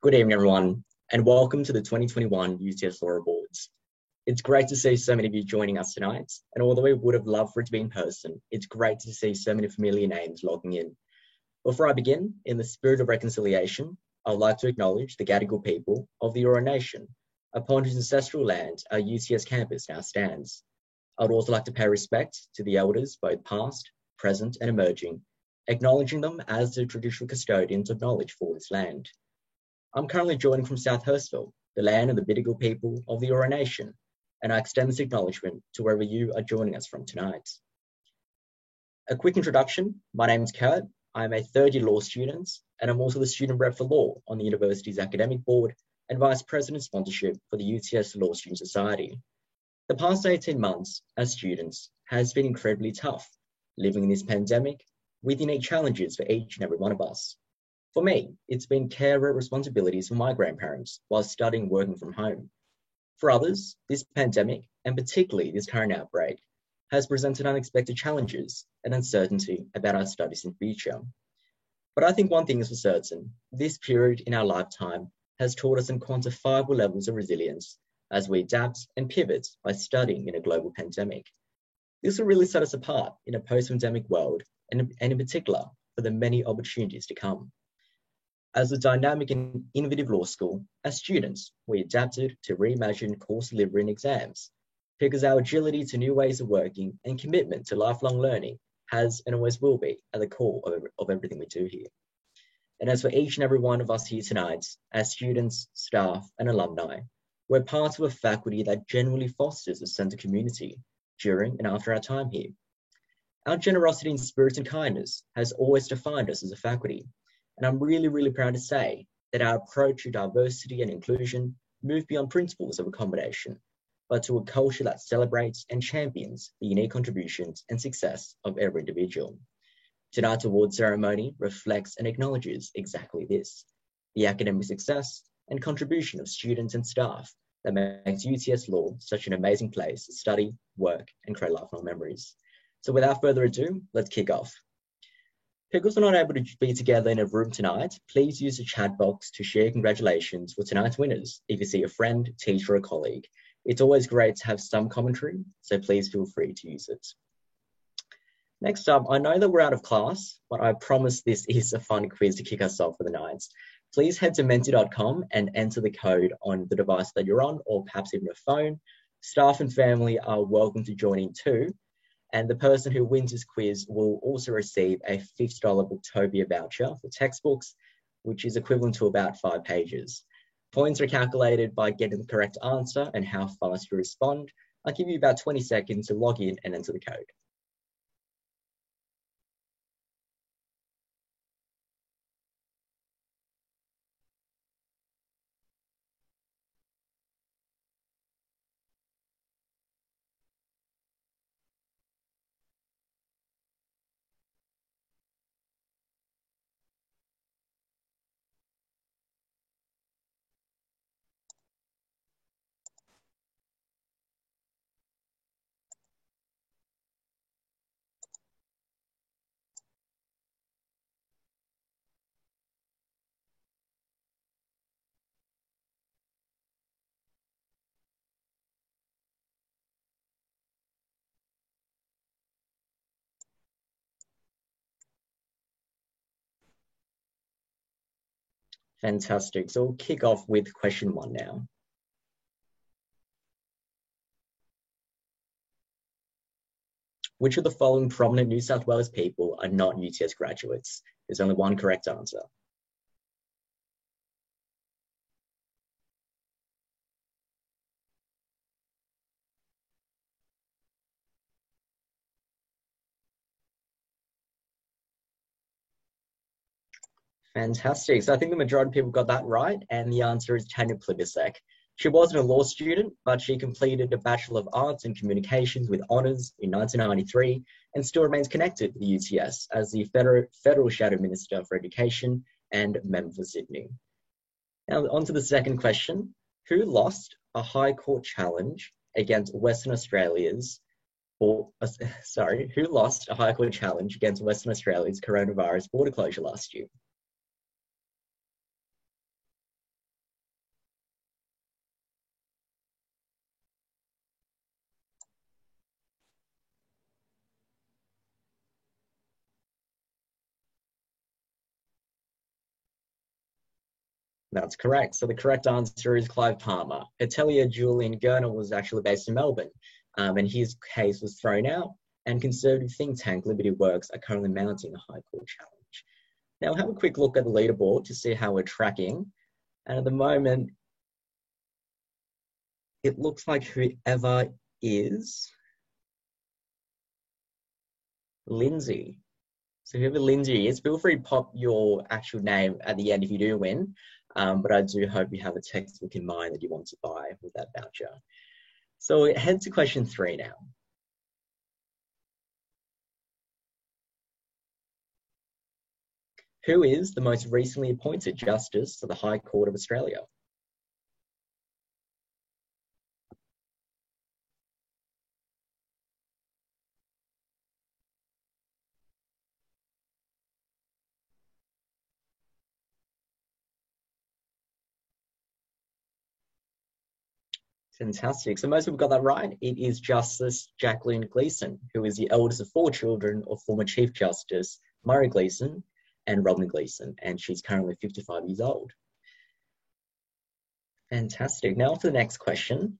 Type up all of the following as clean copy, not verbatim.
Good evening, everyone, and welcome to the 2021 UTS Law Awards. It's great to see so many of you joining us tonight, and although we would have loved for it to be in person, it's great to see so many familiar names logging in. Before I begin, in the spirit of reconciliation, I would like to acknowledge the Gadigal people of the Eora Nation, upon whose ancestral land our UTS campus now stands. I would also like to pay respect to the elders, both past, present, and emerging, acknowledging them as the traditional custodians of knowledge for this land. I'm currently joining from South Hurstville, the land of the Bidjigal people of the Eora Nation, and I extend this acknowledgement to wherever you are joining us from tonight. A quick introduction, my name is Kurt, I'm a third-year law student, and I'm also the student rep for law on the university's academic board and vice president sponsorship for the UTS Law Student Society. The past 18 months as students has been incredibly tough, living in this pandemic with unique challenges for each and every one of us. For me, it's been carer responsibilities for my grandparents while studying and working from home. For others, this pandemic, and particularly this current outbreak, has presented unexpected challenges and uncertainty about our studies in the future. But I think one thing is for certain, this period in our lifetime has taught us some quantifiable levels of resilience as we adapt and pivot by studying in a global pandemic. This will really set us apart in a post-pandemic world, and in particular, for the many opportunities to come. As a dynamic and innovative law school, as students, we adapted to reimagine course delivery and exams because our agility to new ways of working and commitment to lifelong learning has and always will be at the core of everything we do here. And as for each and every one of us here tonight, as students, staff, and alumni, we're part of a faculty that genuinely fosters a sense of community during and after our time here. Our generosity and spirit and kindness has always defined us as a faculty. And I'm really proud to say that our approach to diversity and inclusion moved beyond principles of accommodation, but to a culture that celebrates and champions the unique contributions and success of every individual. Tonight's award ceremony reflects and acknowledges exactly this, the academic success and contribution of students and staff that makes UTS Law such an amazing place to study, work, and create lifelong memories. So without further ado, let's kick off. Because we're not able to be together in a room tonight, please use the chat box to share congratulations for tonight's winners if you see a friend, teacher, or colleague. It's always great to have some commentary, so please feel free to use it. Next up, I know that we're out of class, but I promise this is a fun quiz to kick us off for the night. Please head to menti.com and enter the code on the device that you're on, or perhaps even a phone. Staff and family are welcome to join in too. And the person who wins this quiz will also receive a $50 Booktopia voucher for textbooks, which is equivalent to about 5 pages. Points are calculated by getting the correct answer and how fast you respond. I'll give you about 20 seconds to log in and enter the code. Fantastic. So we'll kick off with question 1 now. Which of the following prominent New South Wales people are not UTS graduates? There's only one correct answer. Fantastic. So I think the majority of people got that right, and the answer is Tanya Plibersek. She wasn't a law student, but she completed a Bachelor of Arts in Communications with honours in 1993 and still remains connected to the UTS as the Federal Shadow Minister for Education and member for Sydney. Now on to the second question. Who lost a High Court challenge against Western Australia's who lost a High Court challenge against Western Australia's coronavirus border closure last year? That's correct. So the correct answer is Clive Palmer. Atelier Julian Gurner was actually based in Melbourne, and his case was thrown out, and conservative think tank Liberty Works are currently mounting a High Court challenge. Now, we'll have a quick look at the leaderboard to see how we're tracking. And at the moment, it looks like whoever is Lindsay. So whoever Lindsay is, feel free to pop your actual name at the end if you do win. But I do hope you have a textbook in mind that you want to buy with that voucher. So we head to question 3 now. Who is the most recently appointed Justice of the High Court of Australia? Fantastic. So most people got that right. It is Justice Jacqueline Gleeson, who is the eldest of 4 children of former Chief Justice Murray Gleeson and Rodney Gleeson, and she's currently 55 years old. Fantastic. Now to the next question.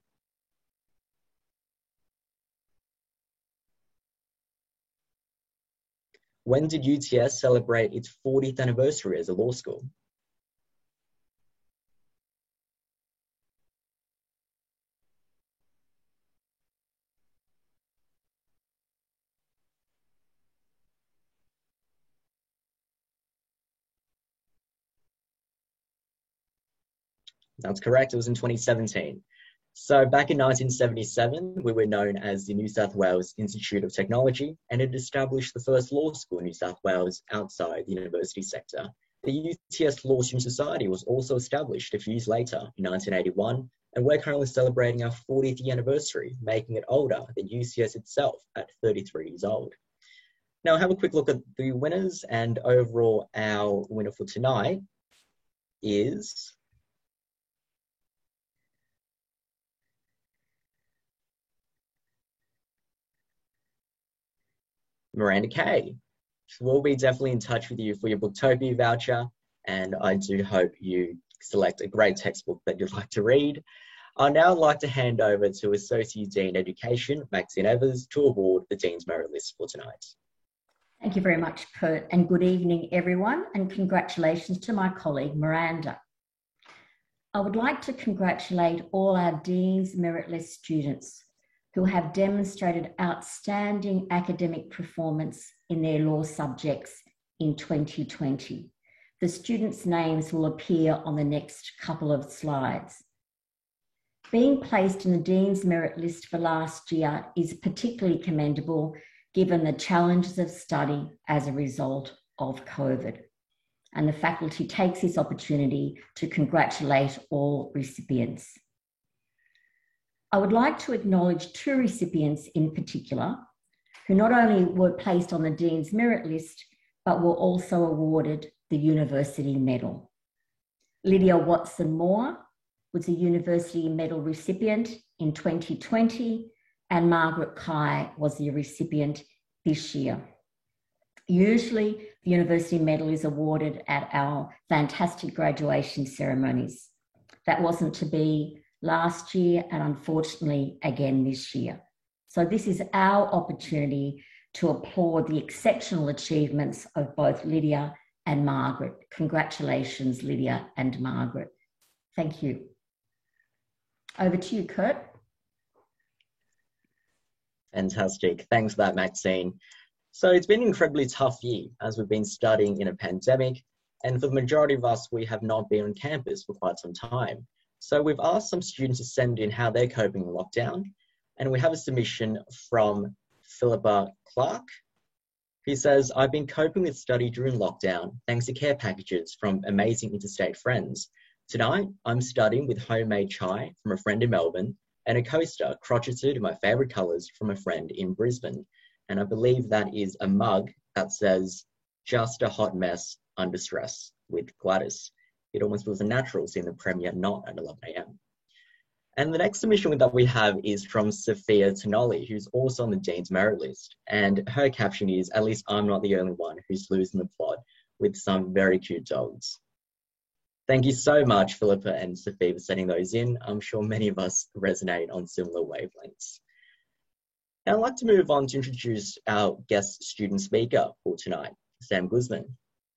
When did UTS celebrate its 40th anniversary as a law school? That's correct. It was in 2017. So back in 1977, we were known as the New South Wales Institute of Technology, and it established the first law school in New South Wales outside the university sector. The UTS Law Student Society was also established a few years later in 1981, and we're currently celebrating our 40th anniversary, making it older than UCS itself at 33 years old. Now, have a quick look at the winners, and overall, our winner for tonight is Miranda Kay. So we'll be definitely in touch with you for your Booktopia voucher, and I do hope you select a great textbook that you'd like to read. I'd now like to hand over to Associate Dean Education, Maxine Evers, to award the Dean's Merit List for tonight. Thank you very much, Kurt, and good evening, everyone, and congratulations to my colleague, Miranda. I would like to congratulate all our Dean's Merit List students who have demonstrated outstanding academic performance in their law subjects in 2020. The students' names will appear on the next couple of slides. Being placed in the Dean's Merit List for last year is particularly commendable given the challenges of study as a result of COVID. And the faculty takes this opportunity to congratulate all recipients. I would like to acknowledge 2 recipients in particular, who not only were placed on the Dean's Merit List, but were also awarded the University Medal. Lydia Watson-Moore was a University Medal recipient in 2020, and Margaret Kai was the recipient this year. Usually, the University Medal is awarded at our fantastic graduation ceremonies. That wasn't to be last year, and unfortunately again this year. So this is our opportunity to applaud the exceptional achievements of both Lydia and Margaret. Congratulations, Lydia and Margaret. Thank you. Over to you, Kurt. Fantastic. Thanks for that, Maxine. So it's been an incredibly tough year as we've been studying in a pandemic, and for the majority of us, we have not been on campus for quite some time. So we've asked some students to send in how they're coping in lockdown, and we have a submission from Philippa Clark, who says, I've been coping with study during lockdown thanks to care packages from amazing interstate friends. Tonight, I'm studying with homemade chai from a friend in Melbourne and a coaster crocheted in my favourite colours from a friend in Brisbane. And I believe that is a mug that says, just a hot mess under stress with Gladys. It almost feels unnatural seeing the premiere not at 11 a.m. And the next submission that we have is from Sophia Tonoli, who's also on the Dean's Merit List. And her caption is, at least I'm not the only one who's losing the plot with some very cute dogs. Thank you so much, Philippa and Sophie, for sending those in. I'm sure many of us resonate on similar wavelengths. Now, I'd like to move on to introduce our guest student speaker for tonight, Sam Guzman.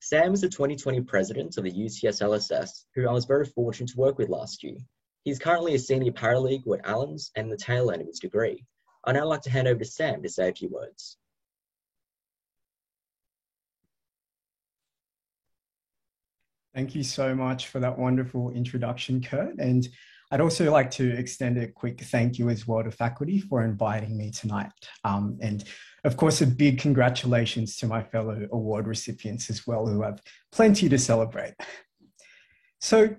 Sam is the 2020 president of the UTS LSS, who I was very fortunate to work with last year. He's currently a senior paralegal at Allens and the tail end of his degree. I'd now like to hand over to Sam to say a few words. Thank you so much for that wonderful introduction, Kurt. And I'd also like to extend a quick thank you as well to faculty for inviting me tonight. And of course, a big congratulations to my fellow award recipients as well, who have plenty to celebrate. So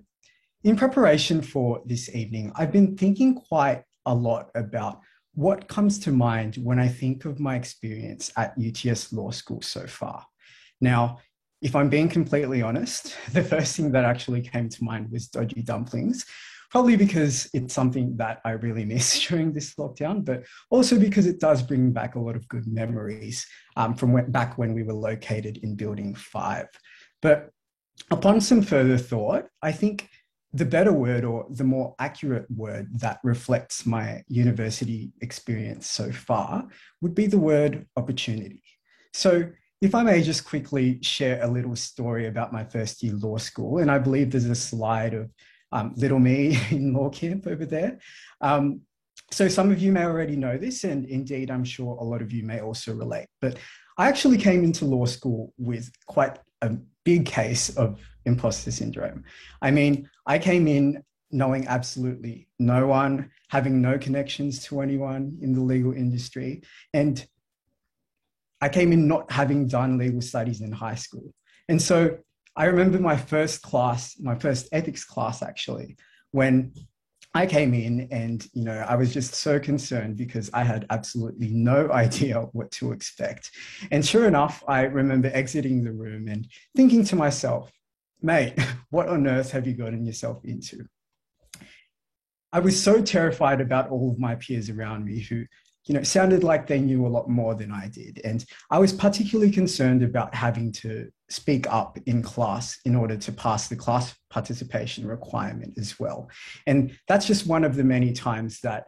in preparation for this evening, I've been thinking quite a lot about what comes to mind when I think of my experience at UTS Law School so far. Now, if I'm being completely honest, the first thing that actually came to mind was dodgy dumplings, probably because it's something that I really miss during this lockdown, but also because it does bring back a lot of good memories from back when we were located in Building 5. But upon some further thought, I think the better word, or the more accurate word that reflects my university experience so far, would be the word opportunity. So if I may just quickly share a little story about my first year law school, and I believe there's a slide of little me in law camp over there. So some of you may already know this, and indeed, I'm sure a lot of you may also relate, but I actually came into law school with quite a big case of imposter syndrome. I mean, I came in knowing absolutely no one, having no connections to anyone in the legal industry, and I came in not having done legal studies in high school. And so I remember my first class, my first ethics class actually, when I came in and, I was just so concerned because I had absolutely no idea what to expect. And sure enough, I remember exiting the room and thinking to myself, mate, what on earth have you gotten yourself into? I was so terrified about all of my peers around me who sounded like they knew a lot more than I did. And I was particularly concerned about having to speak up in class in order to pass the class participation requirement as well. And that's just one of the many times that,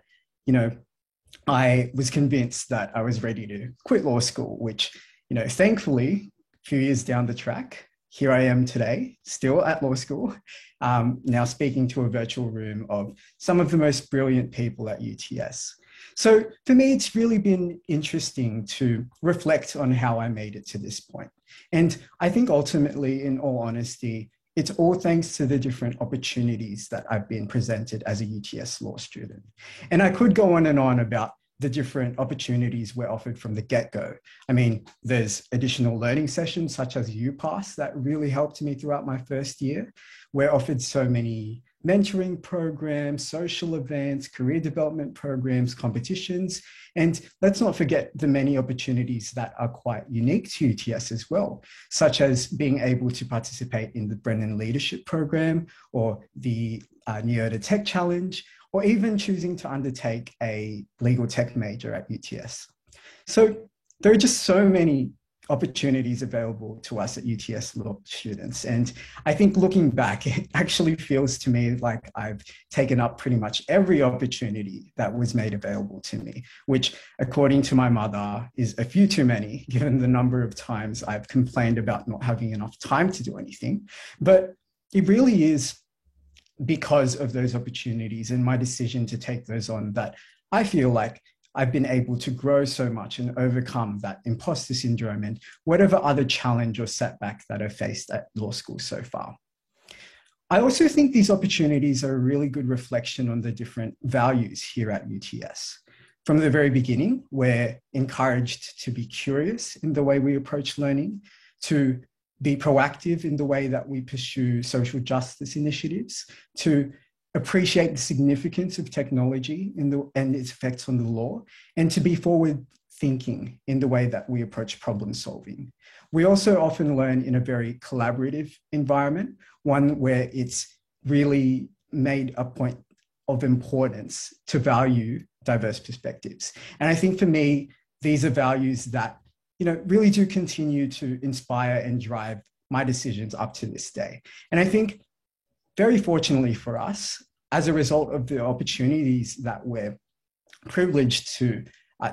I was convinced that I was ready to quit law school, which, thankfully, a few years down the track, here I am today, still at law school, now speaking to a virtual room of some of the most brilliant people at UTS. So for me, it's really been interesting to reflect on how I made it to this point. And I think ultimately, in all honesty, it's all thanks to the different opportunities that I've been presented as a UTS law student. And I could go on and on about the different opportunities we're offered from the get-go. I mean, there's additional learning sessions such as UPass that really helped me throughout my first year. We're offered so many mentoring programs, social events, career development programs, competitions, and let's not forget the many opportunities that are quite unique to UTS as well, such as being able to participate in the Brennan Leadership Program or the Neota Tech Challenge, or even choosing to undertake a legal tech major at UTS. So there are just so many opportunities available to us at UTS law students. And I think looking back, it actually feels to me like I've taken up pretty much every opportunity that was made available to me, which according to my mother is a few too many, given the number of times I've complained about not having enough time to do anything. But it really is because of those opportunities and my decision to take those on that I feel like I've been able to grow so much and overcome that imposter syndrome and whatever other challenge or setback that I've faced at law school so far. I also think these opportunities are a really good reflection on the different values here at UTS. From the very beginning, we're encouraged to be curious in the way we approach learning, to be proactive in the way that we pursue social justice initiatives, to appreciate the significance of technology and its effects on the law, and to be forward thinking in the way that we approach problem solving. We also often learn in a very collaborative environment, one where it's really made a point of importance to value diverse perspectives. And I think for me, these are values that really do continue to inspire and drive my decisions up to this day. And I think very fortunately for us, as a result of the opportunities that we're privileged to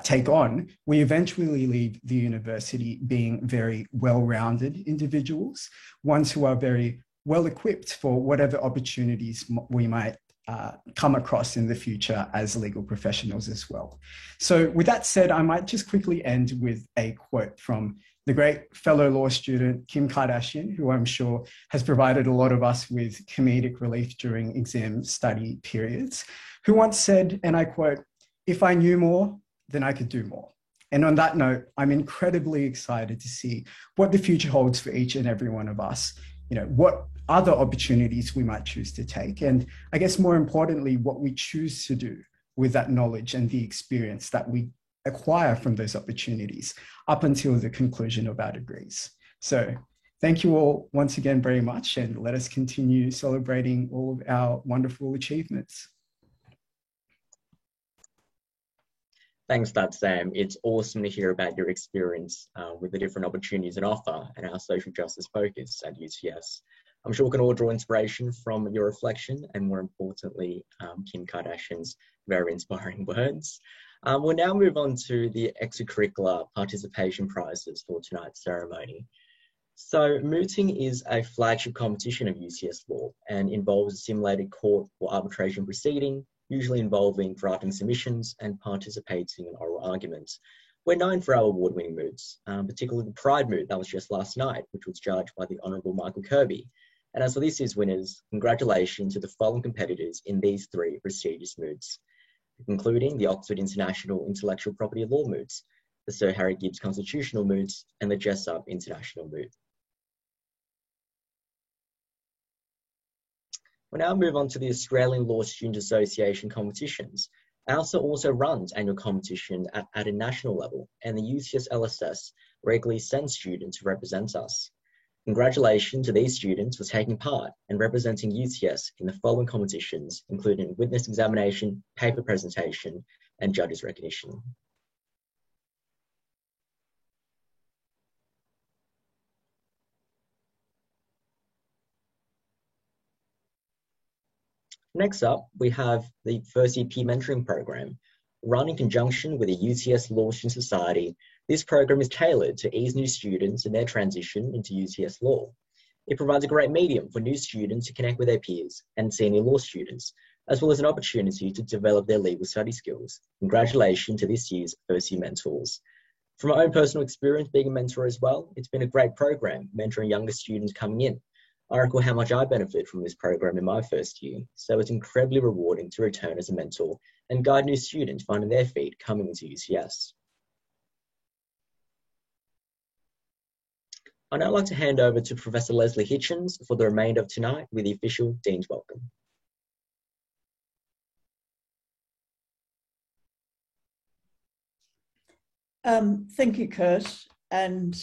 take on, we eventually leave the university being very well-rounded individuals, ones who are very well-equipped for whatever opportunities we might come across in the future as legal professionals as well. So with that said, I might just quickly end with a quote from the great fellow law student, Kim Kardashian, who I'm sure has provided a lot of us with comedic relief during exam study periods, who once said, and I quote, "If I knew more, then I could do more." And on that note, I'm incredibly excited to see what the future holds for each and every one of us, what other opportunities we might choose to take. And I guess more importantly, what we choose to do with that knowledge and the experience that we acquire from those opportunities up until the conclusion of our degrees. So thank you all once again very much, and let us continue celebrating all of our wonderful achievements. Thanks for that, Sam. It's awesome to hear about your experience with the different opportunities on offer and our social justice focus at UTS. I'm sure we can all draw inspiration from your reflection and, more importantly, Kim Kardashian's very inspiring words. We'll now move on to the extracurricular participation prizes for tonight's ceremony. So mooting is a flagship competition of UTS Law and involves a simulated court or arbitration proceeding, usually involving drafting submissions and participating in oral arguments. We're known for our award-winning moots, particularly the Pride moot that was just last night, which was judged by the Honourable Michael Kirby. And as for this year's winners, congratulations to the following competitors in these 3 prestigious moots, including the Oxford International Intellectual Property Law moots, the Sir Harry Gibbs Constitutional moots, and the Jessup International moot. We'll now move on to the Australian Law Students Association competitions. ALSA also runs annual competition at a national level, and the UTS LSS regularly sends students to represent us. Congratulations to these students for taking part and representing UTS in the following competitions, including witness examination, paper presentation, and judges recognition. Next up, we have the First Year Peer Mentoring Program. Run in conjunction with the UTS Law Student Society, this program is tailored to ease new students in their transition into UTS Law. It provides a great medium for new students to connect with their peers and senior law students, as well as an opportunity to develop their legal study skills. Congratulations to this year's First Year Mentors. From my own personal experience being a mentor as well, it's been a great program mentoring younger students coming in. I recall how much I benefit from this program in my first year, so it's incredibly rewarding to return as a mentor and guide new students finding their feet coming into UTS. I'd now like to hand over to Professor Leslie Hitchens for the remainder of tonight with the official Dean's Welcome. Thank you, Kurt, and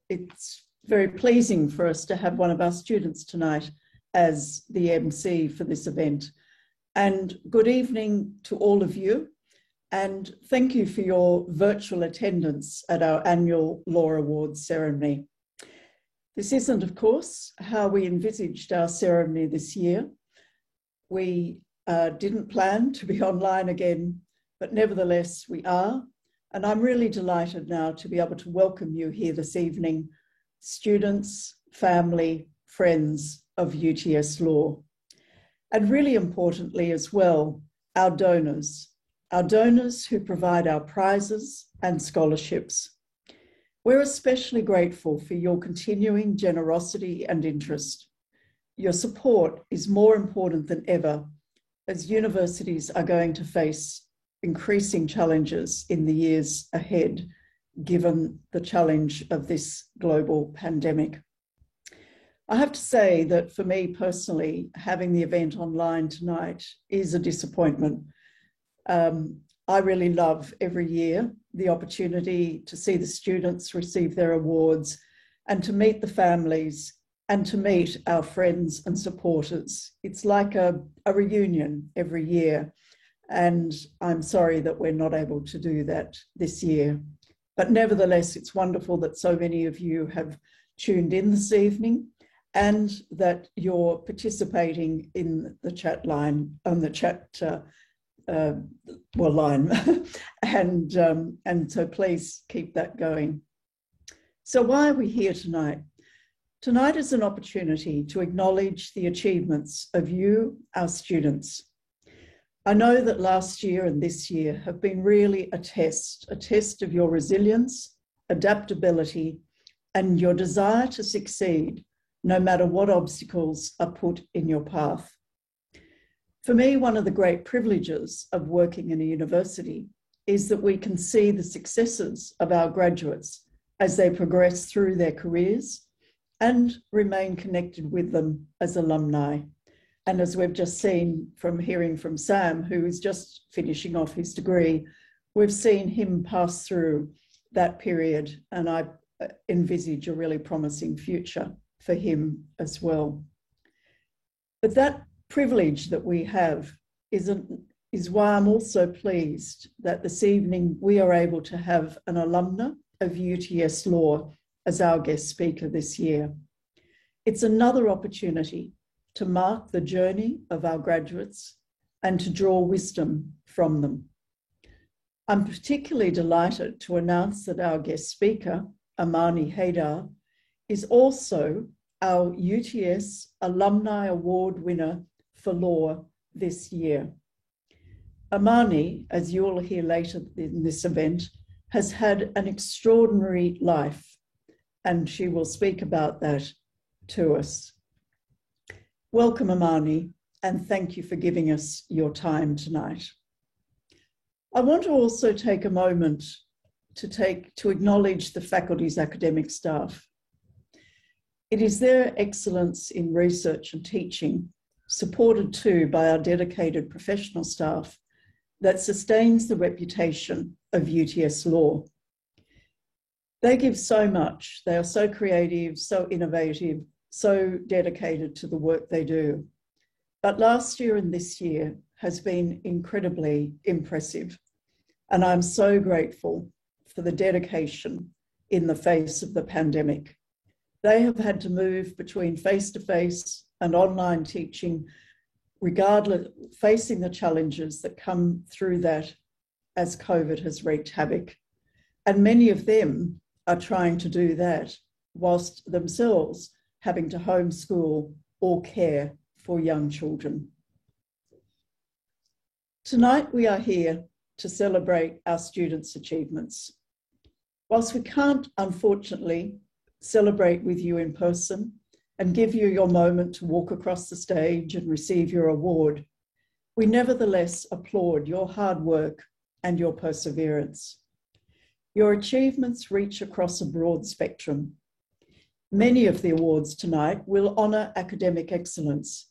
it's very pleasing for us to have one of our students tonight as the MC for this event. And good evening to all of you, and thank you for your virtual attendance at our annual Law Awards ceremony. This isn't, of course, how we envisaged our ceremony this year. We didn't plan to be online again, but nevertheless we are. And I'm really delighted now to be able to welcome you here this evening, students, family, friends of UTS Law. And really importantly as well, our donors who provide our prizes and scholarships. We're especially grateful for your continuing generosity and interest. Your support is more important than ever as universities are going to face increasing challenges in the years ahead, given the challenge of this global pandemic. I have to say that for me personally, having the event online tonight is a disappointment. I really love every year the opportunity to see the students receive their awards and to meet the families and to meet our friends and supporters. It's like a reunion every year, and I'm sorry that we're not able to do that this year. But nevertheless, it's wonderful that so many of you have tuned in this evening, and that you're participating in the chat line, on the chat line. and so please keep that going. So why are we here tonight? Tonight is an opportunity to acknowledge the achievements of you, our students. I know that last year and this year have been really a test of your resilience, adaptability, and your desire to succeed, no matter what obstacles are put in your path. For me, one of the great privileges of working in a university is that we can see the successes of our graduates as they progress through their careers and remain connected with them as alumni. And as we've just seen from hearing from Sam, who is just finishing off his degree, we've seen him pass through that period, and I envisage a really promising future for him as well. But that privilege that we have is why I'm also pleased that this evening we are able to have an alumna of UTS Law as our guest speaker this year. It's another opportunity to mark the journey of our graduates and to draw wisdom from them. I'm particularly delighted to announce that our guest speaker, Amani Haidar, is also our UTS Alumni Award winner for law this year. Amani, as you will hear later in this event, has had an extraordinary life, and she will speak about that to us. Welcome, Amani, and thank you for giving us your time tonight. I want to also take a moment to acknowledge the faculty's academic staff. It is their excellence in research and teaching, supported too by our dedicated professional staff, that sustains the reputation of UTS Law. They give so much. They are so creative, so innovative, so dedicated to the work they do. But last year and this year has been incredibly impressive. And I'm so grateful for the dedication in the face of the pandemic. They have had to move between face-to-face and online teaching, regardless, facing the challenges that come through that as COVID has wreaked havoc. And many of them are trying to do that whilst themselves having to homeschool or care for young children. Tonight we are here to celebrate our students' achievements. Whilst we can't, unfortunately, celebrate with you in person and give you your moment to walk across the stage and receive your award, we nevertheless applaud your hard work and your perseverance. Your achievements reach across a broad spectrum. Many of the awards tonight will honour academic excellence,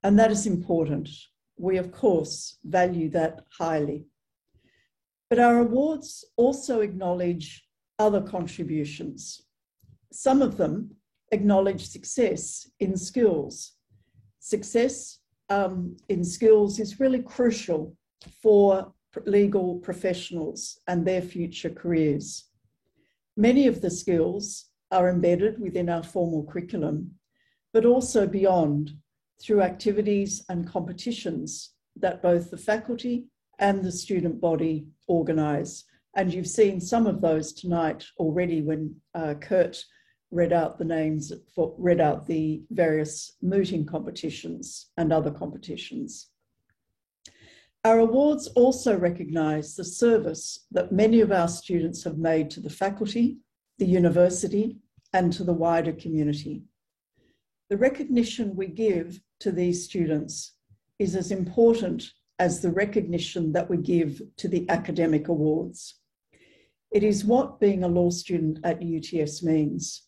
and that is important. We, of course, value that highly. But our awards also acknowledge other contributions. Some of them acknowledge success in skills. Success in skills is really crucial for legal professionals and their future careers. Many of the skills are embedded within our formal curriculum, but also beyond through activities and competitions that both the faculty and the student body organise. And you've seen some of those tonight already when Kurt read out the various mooting competitions and other competitions. Our awards also recognise the service that many of our students have made to the faculty, the university, and to the wider community. The recognition we give to these students is as important as the recognition that we give to the academic awards. It is what being a law student at UTS means: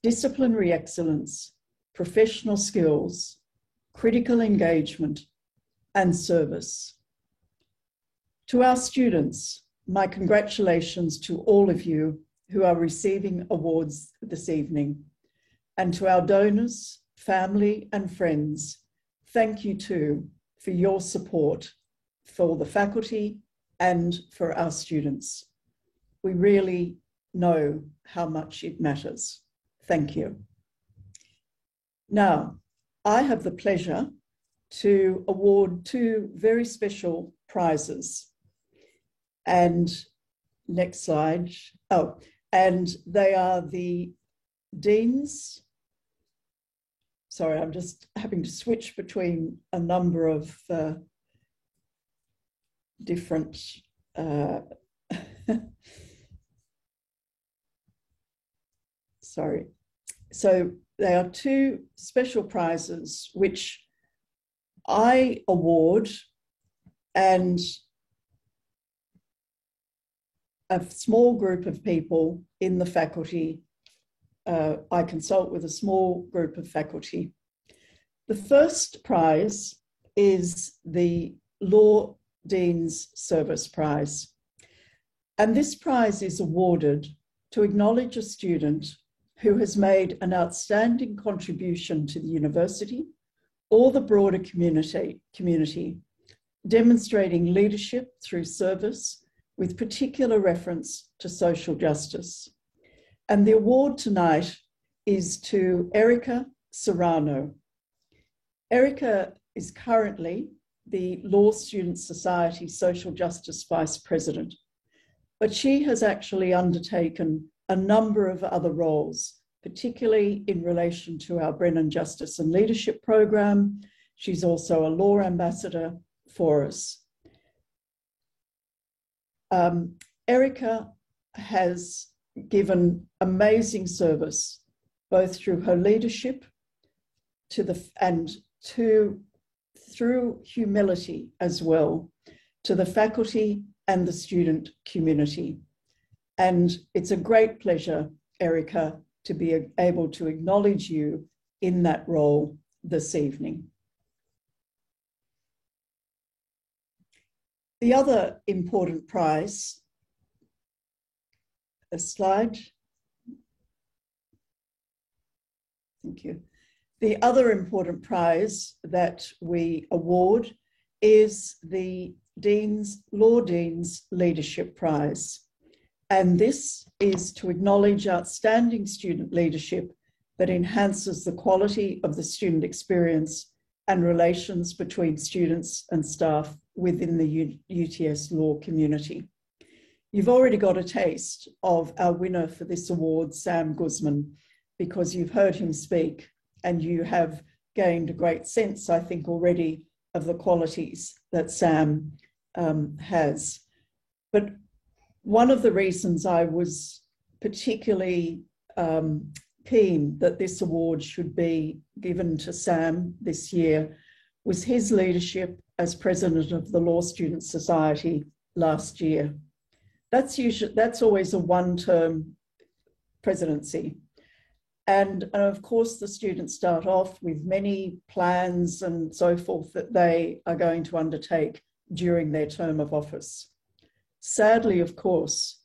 disciplinary excellence, professional skills, critical engagement, and service. To our students, my congratulations to all of you who are receiving awards this evening. And to our donors, family, and friends, thank you too for your support for the faculty and for our students. We really know how much it matters. Thank you. Now, I have the pleasure to award two very special prizes. And next slide. Oh, and they are the Dean's. Sorry, I'm just having to switch between a number of different sorry. So they are two special prizes which I award, and a small group of people in the faculty. I consult with a small group of faculty. The first prize is the Law Dean's Service Prize. And this prize is awarded to acknowledge a student who has made an outstanding contribution to the university or the broader community, demonstrating leadership through service with particular reference to social justice. And the award tonight is to Erica Serrano. Erica is currently the Law Student Society Social Justice Vice President, but she has actually undertaken a number of other roles, particularly in relation to our Brennan Justice and Leadership Program. She's also a law ambassador for us. Erica has given amazing service, both through her leadership through humility as well, to the faculty and the student community. And it's a great pleasure, Erica, to be able to acknowledge you in that role this evening. The other important prize, a slide. Thank you. The other important prize that we award is the Law Dean's Leadership Prize. And this is to acknowledge outstanding student leadership that enhances the quality of the student experience and relations between students and staff within the UTS law community. You've already got a taste of our winner for this award, Sam Guzman, because you've heard him speak and you have gained a great sense, I think, already of the qualities that Sam has. But one of the reasons I was particularly keen that this award should be given to Sam this year was his leadership as president of the Law Student Society last year. That's always a one-term presidency. And of course, the students start off with many plans and so forth that they are going to undertake during their term of office. Sadly, of course,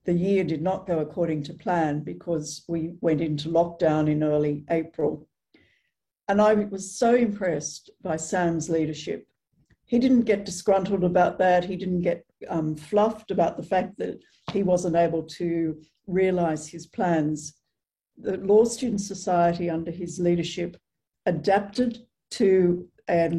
the year did not go according to plan because we went into lockdown in early April. And I was so impressed by Sam's leadership. He didn't get disgruntled about that. He didn't get fluffed about the fact that he wasn't able to realise his plans. The Law Student Society, under his leadership, adapted to a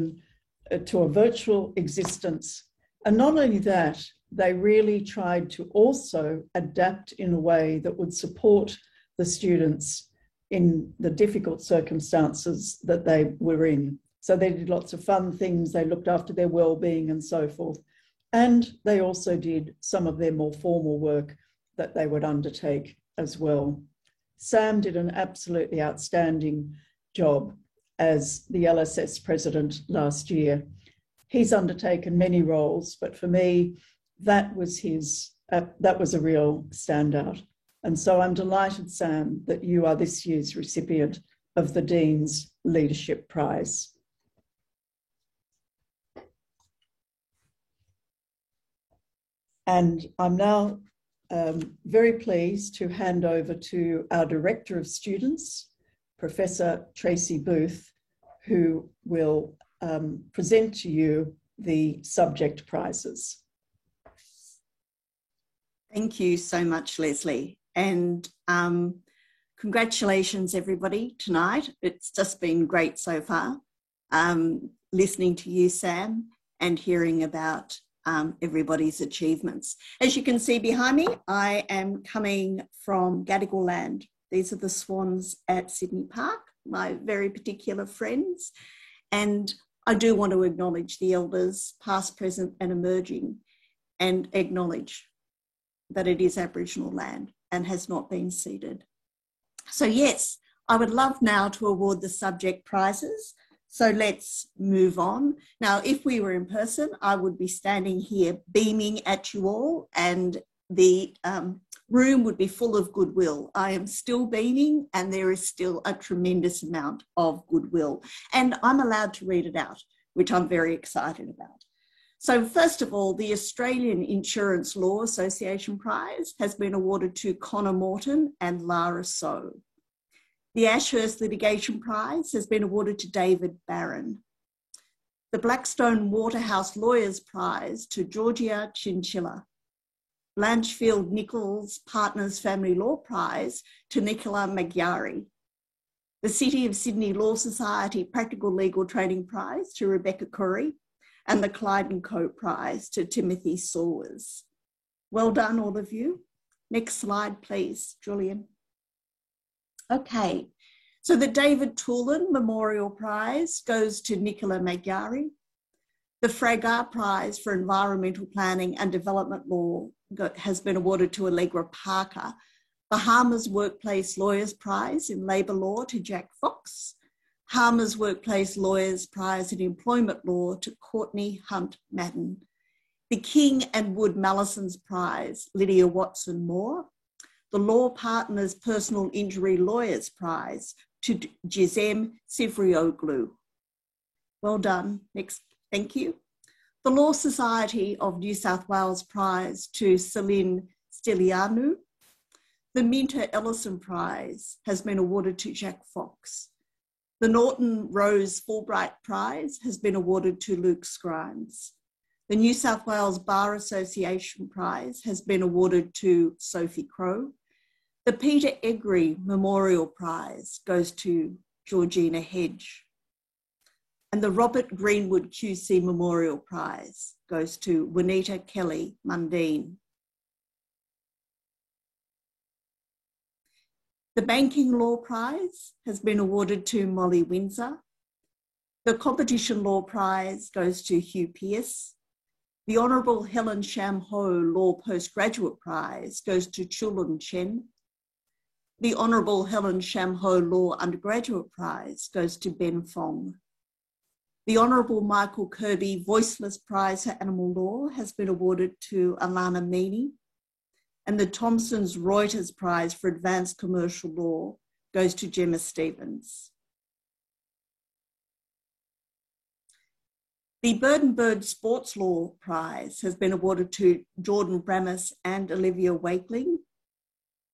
virtual existence. And not only that, they really tried to also adapt in a way that would support the students in the difficult circumstances that they were in. So they did lots of fun things. They looked after their well-being and so forth. And they also did some of their more formal work that they would undertake as well. Sam did an absolutely outstanding job as the LSS president last year. He's undertaken many roles, but for me, that was a real standout. And so I'm delighted, Sam, that you are this year's recipient of the Dean's Leadership Prize. And I'm now very pleased to hand over to our Director of Students, Professor Tracy Booth, who will present to you the subject prizes. Thank you so much, Leslie. And Congratulations, everybody, tonight. It's just been great so far, listening to you, Sam, and hearing about everybody's achievements. As you can see behind me, I am coming from Gadigal land. These are the swans at Sydney Park, my very particular friends. And I do want to acknowledge the elders, past, present, and emerging, and acknowledge that it is Aboriginal land and has not been ceded. So yes, I would love now to award the subject prizes. So let's move on. Now, if we were in person, I would be standing here beaming at you all, and the room would be full of goodwill. I am still beaming, and there is still a tremendous amount of goodwill. And I'm allowed to read it out, which I'm very excited about. So first of all, the Australian Insurance Law Association Prize has been awarded to Connor Morton and Lara So. The Ashurst Litigation Prize has been awarded to David Barron. The Blackstone Waterhouse Lawyers Prize to Georgia Chinchilla. Blanchfield Nichols Partners Family Law Prize to Nicola Magyari. The City of Sydney Law Society Practical Legal Training Prize to Rebecca Curry, and the Clyde & Co Prize to Timothy Sawers. Well done, all of you. Next slide, please, Julian. Okay, so the David Toolin Memorial Prize goes to Nicola Magyari. The Fragar Prize for Environmental Planning and Development Law has been awarded to Allegra Parker. The Harmer's Workplace Lawyers Prize in Labour Law to Jack Fox. Harmer's Workplace Lawyers Prize in Employment Law to Courtney Hunt Madden. The King and Wood Mallison's Prize, Lydia Watson Moore. The Law Partners Personal Injury Lawyers Prize to Jizem Sivrioglu. Well done. Next, thank you. The Law Society of New South Wales Prize to Celine Stilianou. The Minter Ellison Prize has been awarded to Jack Fox. The Norton Rose Fulbright Prize has been awarded to Luke Scrimes. The New South Wales Bar Association Prize has been awarded to Sophie Crowe. The Peter Egri Memorial Prize goes to Georgina Hedge. And the Robert Greenwood QC Memorial Prize goes to Juanita Kelly Mundine. The Banking Law Prize has been awarded to Molly Windsor. The Competition Law Prize goes to Hugh Pearce. The Honourable Helen Sham Ho Law Postgraduate Prize goes to Chulun Chen. The Honourable Helen Sham Ho Law Undergraduate Prize goes to Ben Fong. The Honourable Michael Kirby Voiceless Prize for Animal Law has been awarded to Alana Meany. And the Thomson's Reuters Prize for Advanced Commercial Law goes to Gemma Stevens. The Bird Sports Law Prize has been awarded to Jordan Bramis and Olivia Wakeling.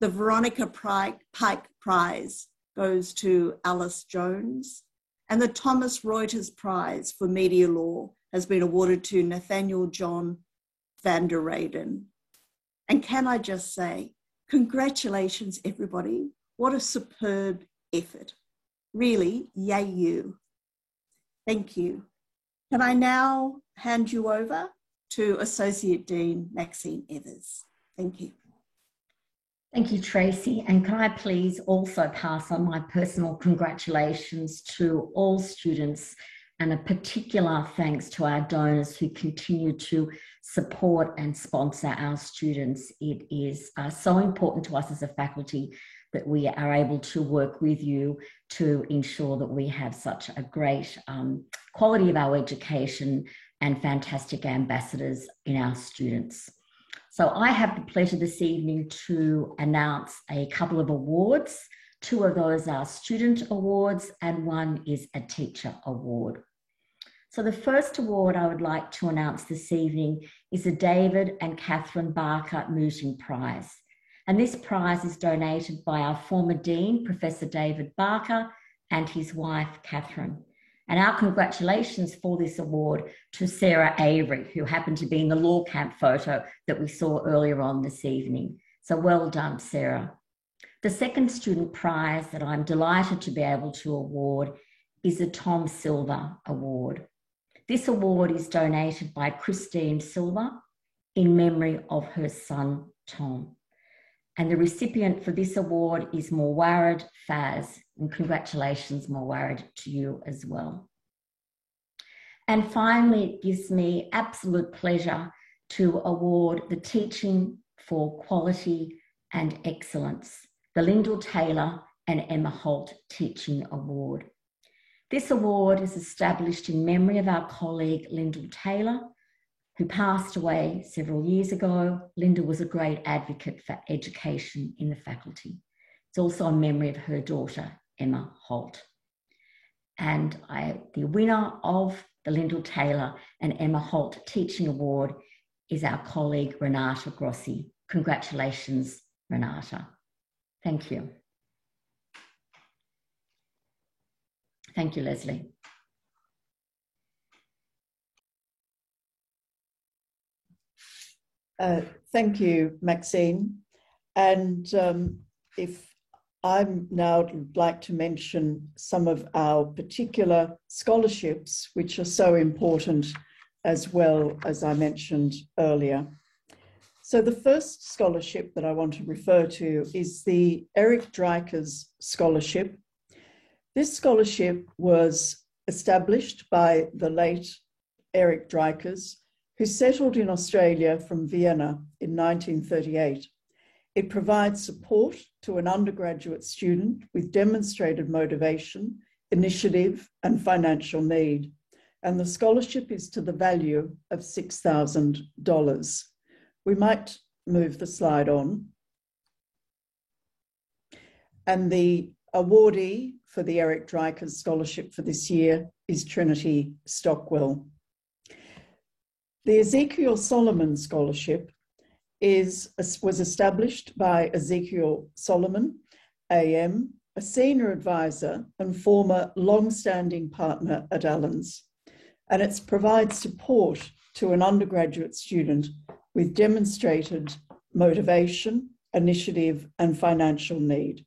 The Veronica Pike Prize goes to Alice Jones. And the Thomas Reuters Prize for Media Law has been awarded to Nathaniel John van der Reyden. And can I just say, congratulations, everybody. What a superb effort. Really, yay you. Thank you. Can I now hand you over to Associate Dean Maxine Evers? Thank you. Thank you, Tracy. And can I please also pass on my personal congratulations to all students, and a particular thanks to our donors who continue to support and sponsor our students. It is so important to us as a faculty that we are able to work with you to ensure that we have such a great quality of our education and fantastic ambassadors in our students. So I have the pleasure this evening to announce a couple of awards. Two of those are student awards and one is a teacher award. So the first award I would like to announce this evening is the David and Catherine Barker Mooting Prize. And this prize is donated by our former Dean, Professor David Barker, and his wife, Catherine. And our congratulations for this award to Sarah Avery, who happened to be in the law camp photo that we saw earlier on this evening. So well done, Sarah. The second student prize that I'm delighted to be able to award is the Tom Silver Award. This award is donated by Christine Silver in memory of her son, Tom. And the recipient for this award is Morwarid Faz. And congratulations, Morwarid, to you as well. And finally, it gives me absolute pleasure to award the Teaching for Quality and Excellence, the Lyndall Taylor and Emma Holt Teaching Award. This award is established in memory of our colleague Lyndall Taylor, who passed away several years ago. Linda was a great advocate for education in the faculty. It's also in memory of her daughter, Emma Holt. And the winner of the Lyndall Taylor and Emma Holt Teaching Award is our colleague Renata Grossi. Congratulations, Renata. Thank you. Thank you, Leslie. Thank you, Maxine. And if I'm now like to mention some of our particular scholarships, which are so important as well, as I mentioned earlier. So the first scholarship that I want to refer to is the Eric Dreikers Scholarship. This scholarship was established by the late Eric Dreikers, who settled in Australia from Vienna in 1938. It provides support to an undergraduate student with demonstrated motivation, initiative, and financial need. And the scholarship is to the value of $6,000. We might move the slide on. And the awardee for the Eric Dreikers Scholarship for this year is Trinity Stockwell. The Ezekiel Solomon Scholarship was established by Ezekiel Solomon, AM, a senior advisor and former long-standing partner at Allens. And it provides support to an undergraduate student with demonstrated motivation, initiative, and financial need.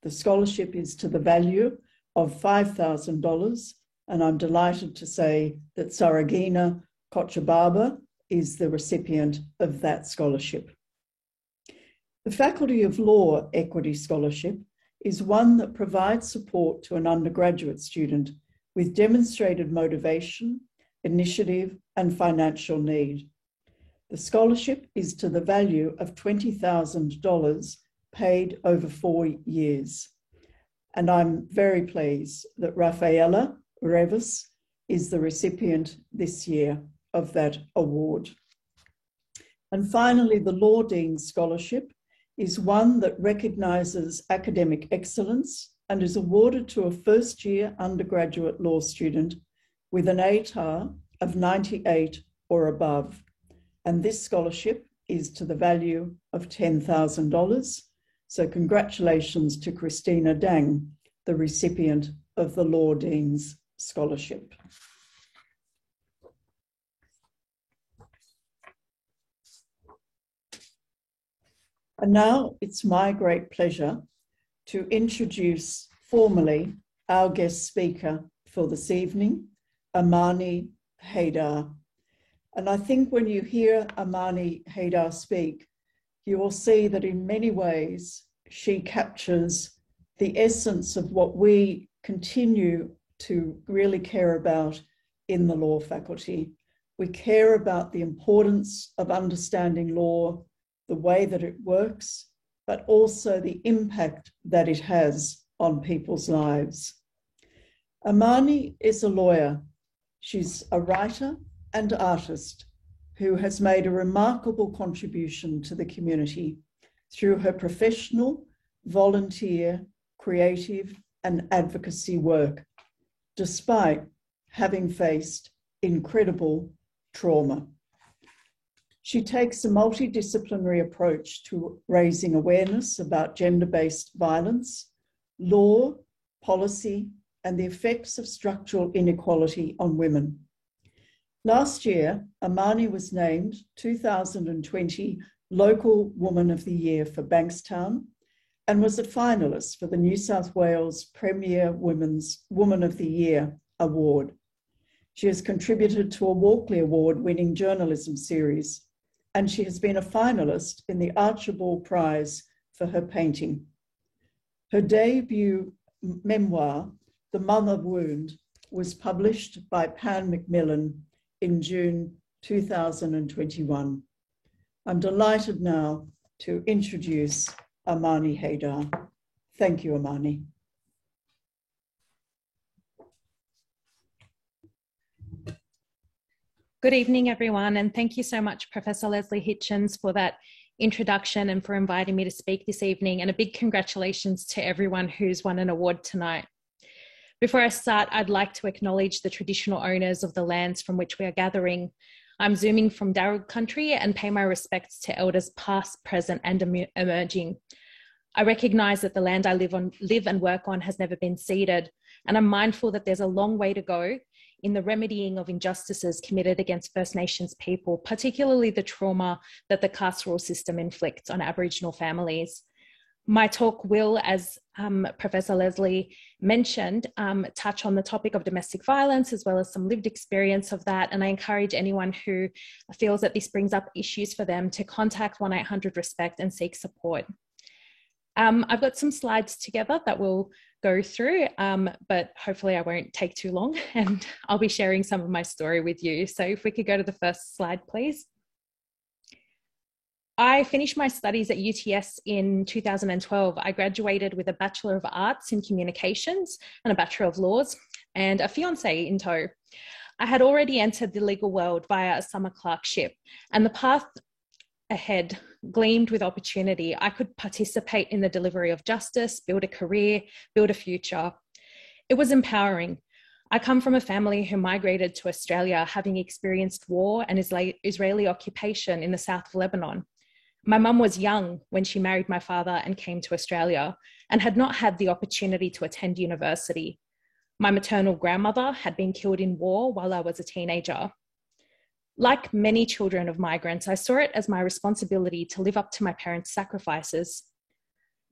The scholarship is to the value of $5,000, and I'm delighted to say that Saragina Kochababa is the recipient of that scholarship. The Faculty of Law Equity Scholarship is one that provides support to an undergraduate student with demonstrated motivation, initiative, and financial need. The scholarship is to the value of $20,000 paid over 4 years. And I'm very pleased that Rafaela Revis is the recipient this year of that award. And finally, the Law Dean Scholarship is one that recognises academic excellence and is awarded to a first-year undergraduate law student with an ATAR of 98 or above. And this scholarship is to the value of $10,000. So congratulations to Christina Dang, the recipient of the Law Dean's Scholarship. And now it's my great pleasure to introduce formally our guest speaker for this evening, Amani Haydar. And I think when you hear Amani Haydar speak, you will see that in many ways she captures the essence of what we continue to really care about in the law faculty. We care about the importance of understanding law, the way that it works, but also the impact that it has on people's lives. Amani is a lawyer. She's a writer and artist who has made a remarkable contribution to the community through her professional, volunteer, creative, and advocacy work, despite having faced incredible trauma. She takes a multidisciplinary approach to raising awareness about gender-based violence, law, policy, and the effects of structural inequality on women. Last year, Amani was named 2020 Local Woman of the Year for Bankstown and was a finalist for the New South Wales Premier Woman of the Year Award. She has contributed to a Walkley Award-winning journalism series, and she has been a finalist in the Archibald Prize for her painting. Her debut memoir, The Mother Wound, was published by Pan Macmillan in June 2021. I'm delighted now to introduce Amani Haydar. Thank you, Amani. Good evening, everyone, and thank you so much, Professor Leslie Hitchens, for that introduction and for inviting me to speak this evening, and a big congratulations to everyone who's won an award tonight. Before I start, I'd like to acknowledge the traditional owners of the lands from which we are gathering. I'm zooming from Darug country and pay my respects to elders past, present, and emerging. I recognise that the land I live and work on has never been ceded, and I'm mindful that there's a long way to go in the remedying of injustices committed against First Nations people, particularly the trauma that the carceral system inflicts on Aboriginal families. My talk will, as Professor Leslie mentioned, touch on the topic of domestic violence, as well as some lived experience of that. And I encourage anyone who feels that this brings up issues for them to contact 1-800-RESPECT and seek support. I've got some slides together that we'll go through, but hopefully I won't take too long, and I'll be sharing some of my story with you. So if we could go to the first slide, please. I finished my studies at UTS in 2012. I graduated with a Bachelor of Arts in Communications and a Bachelor of Laws and a fiance in tow. I had already entered the legal world via a summer clerkship, and the path ahead gleamed with opportunity. I could participate in the delivery of justice, build a career, build a future. It was empowering. I come from a family who migrated to Australia, having experienced war and Israeli occupation in the south of Lebanon. My mum was young when she married my father and came to Australia, and had not had the opportunity to attend university. My maternal grandmother had been killed in war while I was a teenager. Like many children of migrants, I saw it as my responsibility to live up to my parents' sacrifices.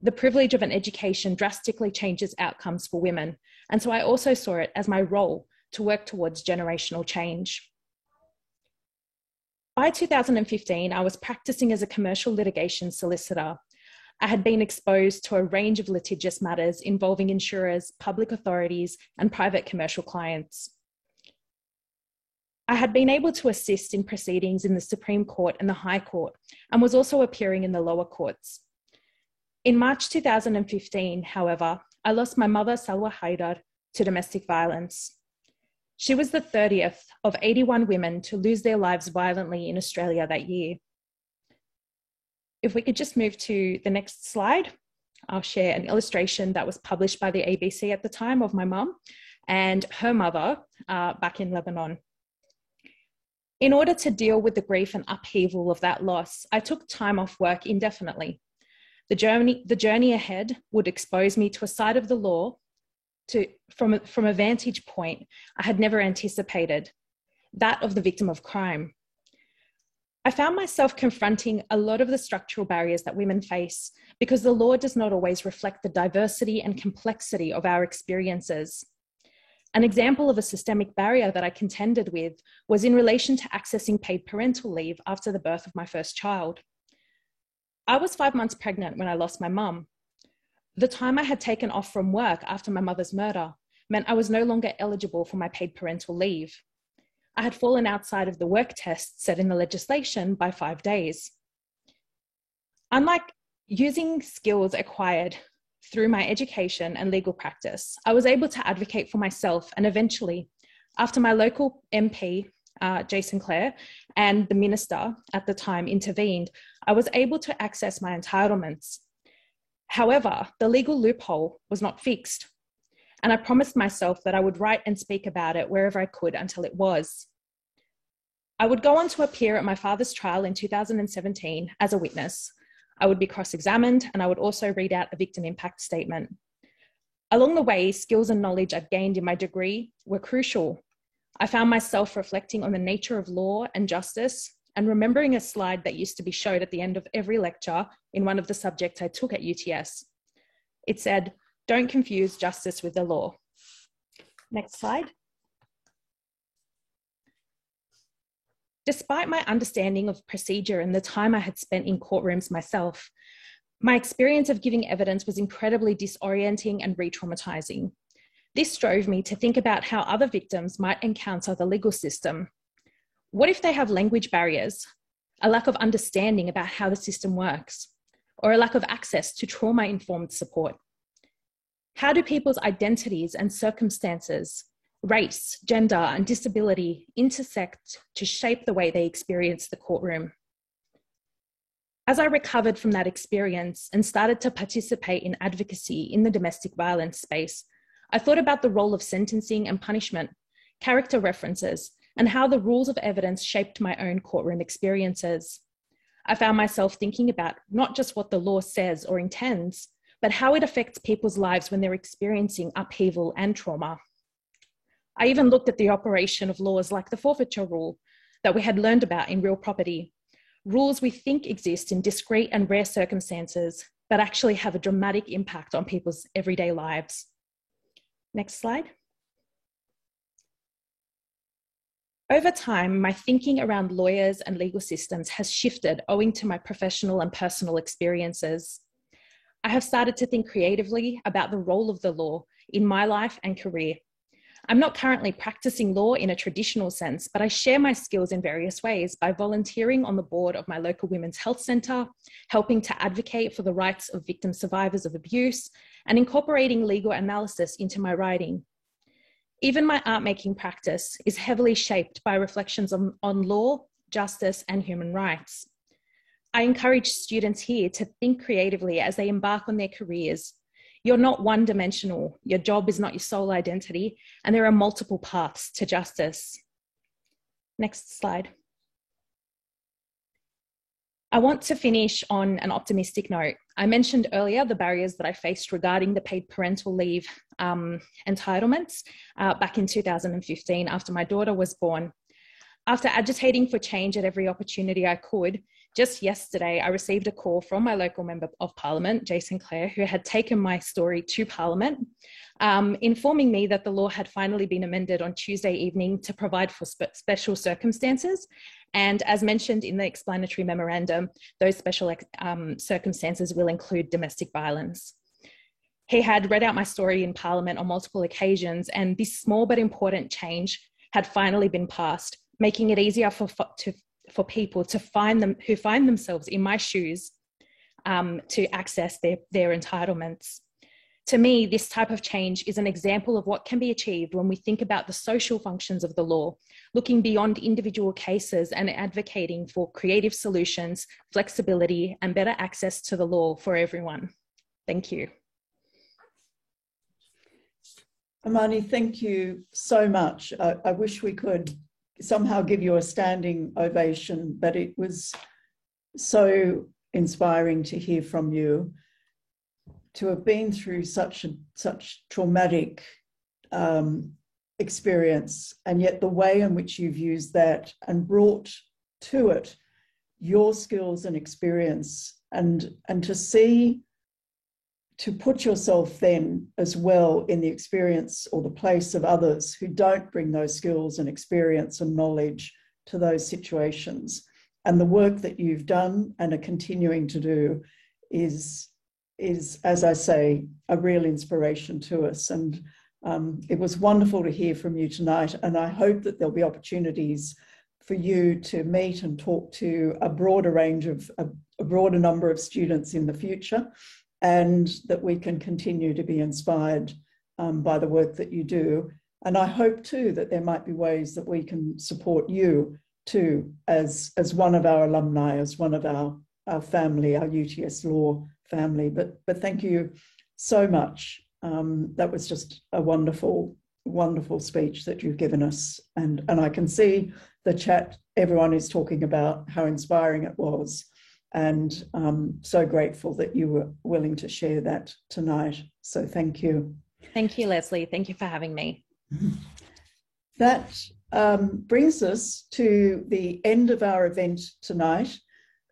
The privilege of an education drastically changes outcomes for women, and so I also saw it as my role to work towards generational change. By 2015, I was practicing as a commercial litigation solicitor. I had been exposed to a range of litigious matters involving insurers, public authorities, and private commercial clients. I had been able to assist in proceedings in the Supreme Court and the High Court, and was also appearing in the lower courts. In March 2015, however, I lost my mother, Salwa Haydar, to domestic violence. She was the 30th of 81 women to lose their lives violently in Australia that year. If we could just move to the next slide, I'll share an illustration that was published by the ABC at the time of my mum and her mother back in Lebanon. In order to deal with the grief and upheaval of that loss, I took time off work indefinitely. The journey ahead would expose me to a side of the law from a vantage point I had never anticipated, that of the victim of crime. I found myself confronting a lot of the structural barriers that women face because the law does not always reflect the diversity and complexity of our experiences. An example of a systemic barrier that I contended with was in relation to accessing paid parental leave after the birth of my first child. I was 5 months pregnant when I lost my mum. The time I had taken off from work after my mother's murder meant I was no longer eligible for my paid parental leave. I had fallen outside of the work test set in the legislation by 5 days. Unlike using skills acquired through my education and legal practice, I was able to advocate for myself, and eventually, after my local MP, Jason Clare, and the minister at the time intervened, I was able to access my entitlements. However, the legal loophole was not fixed, and I promised myself that I would write and speak about it wherever I could until it was. I would go on to appear at my father's trial in 2017 as a witness. I would be cross-examined, and I would also read out a victim impact statement. Along the way, skills and knowledge I've gained in my degree were crucial. I found myself reflecting on the nature of law and justice, and remembering a slide that used to be showed at the end of every lecture in one of the subjects I took at UTS. It said, "Don't confuse justice with the law." Next slide. Despite my understanding of procedure and the time I had spent in courtrooms myself, my experience of giving evidence was incredibly disorienting and re-traumatizing. This drove me to think about how other victims might encounter the legal system. What if they have language barriers, a lack of understanding about how the system works, or a lack of access to trauma-informed support? How do people's identities and circumstances, race, gender, and disability intersect to shape the way they experience the courtroom? As I recovered from that experience and started to participate in advocacy in the domestic violence space, I thought about the role of sentencing and punishment, character references, and how the rules of evidence shaped my own courtroom experiences. I found myself thinking about not just what the law says or intends, but how it affects people's lives when they're experiencing upheaval and trauma. I even looked at the operation of laws like the forfeiture rule that we had learned about in real property, rules we think exist in discrete and rare circumstances, but actually have a dramatic impact on people's everyday lives. Next slide. Over time, my thinking around lawyers and legal systems has shifted owing to my professional and personal experiences. I have started to think creatively about the role of the law in my life and career. I'm not currently practicing law in a traditional sense, but I share my skills in various ways by volunteering on the board of my local women's health centre, helping to advocate for the rights of victim survivors of abuse, and incorporating legal analysis into my writing. Even my art making practice is heavily shaped by reflections on law, justice, and human rights. I encourage students here to think creatively as they embark on their careers. You're not one-dimensional. Your job is not your sole identity, and there are multiple paths to justice. Next slide. I want to finish on an optimistic note. I mentioned earlier the barriers that I faced regarding the paid parental leave entitlements back in 2015 after my daughter was born. After agitating for change at every opportunity I could, just yesterday, I received a call from my local Member of Parliament, Jason Clare, who had taken my story to Parliament, informing me that the law had finally been amended on Tuesday evening to provide for special circumstances. And as mentioned in the explanatory memorandum, those special circumstances will include domestic violence. He had read out my story in Parliament on multiple occasions, and this small but important change had finally been passed, making it easier for people to who find themselves in my shoes to access their entitlements. To me, this type of change is an example of what can be achieved when we think about the social functions of the law, looking beyond individual cases and advocating for creative solutions, flexibility, and better access to the law for everyone. Thank you. Amani, thank you so much. I wish we could somehow give you a standing ovation, but it was so inspiring to hear from you, to have been through such traumatic experience, and yet the way in which you've used that and brought to it your skills and experience, and to put yourself then as well in the experience or the place of others who don't bring those skills and experience and knowledge to those situations. And the work that you've done and are continuing to do is, as I say, a real inspiration to us. And it was wonderful to hear from you tonight. And I hope that there'll be opportunities for you to meet and talk to a broader range of, a broader number of students in the future, and that we can continue to be inspired by the work that you do. And I hope too that there might be ways that we can support you too, as one of our alumni, as one of our family, our UTS Law family. But thank you so much. That was just a wonderful, wonderful speech that you've given us. And I can see the chat, everyone is talking about how inspiring it was. And I'm so grateful that you were willing to share that tonight. So thank you. Thank you, Leslie. Thank you for having me. That brings us to the end of our event tonight.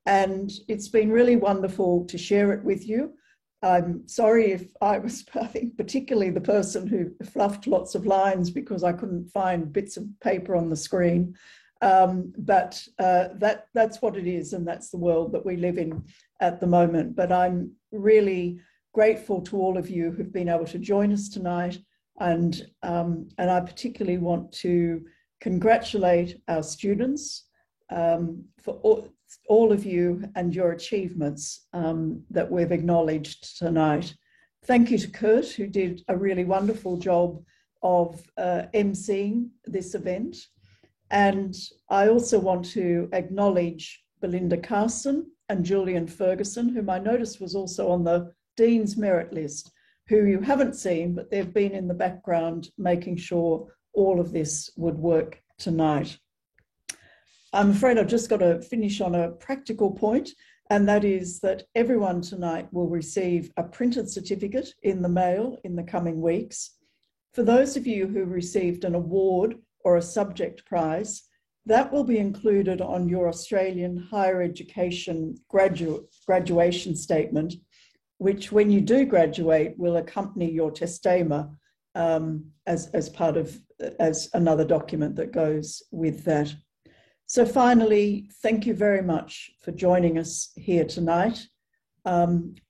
And it's been really wonderful to share it with you. I'm sorry if I was, I think, particularly the person who fluffed lots of lines because I couldn't find bits of paper on the screen. But that's what it is, and that's the world that we live in at the moment. But I'm really grateful to all of you who've been able to join us tonight, and I particularly want to congratulate our students for all of you and your achievements that we've acknowledged tonight. Thank you to Kurt, who did a really wonderful job of emceeing this event. And I also want to acknowledge Belinda Carson and Julian Ferguson, whom I noticed was also on the Dean's Merit List, who you haven't seen, but they've been in the background making sure all of this would work tonight. I'm afraid I've just got to finish on a practical point, and that is that everyone tonight will receive a printed certificate in the mail in the coming weeks. For those of you who received an award or a subject prize, that will be included on your Australian higher education graduation statement, which when you do graduate will accompany your testama as another document that goes with that. So finally, thank you very much for joining us here tonight.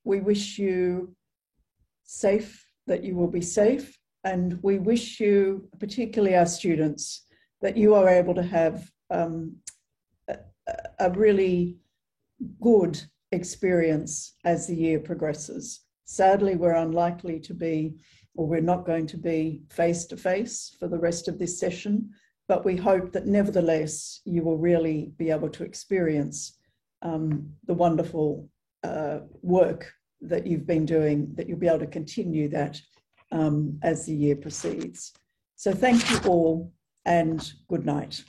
We wish you that you will be safe, and we wish you, particularly our students, that you are able to have a really good experience as the year progresses. Sadly, we're unlikely to be, or we're not going to be face-to-face for the rest of this session, but we hope that nevertheless you will really be able to experience the wonderful work that you've been doing, that you'll be able to continue that as the year proceeds. So thank you all, and good night.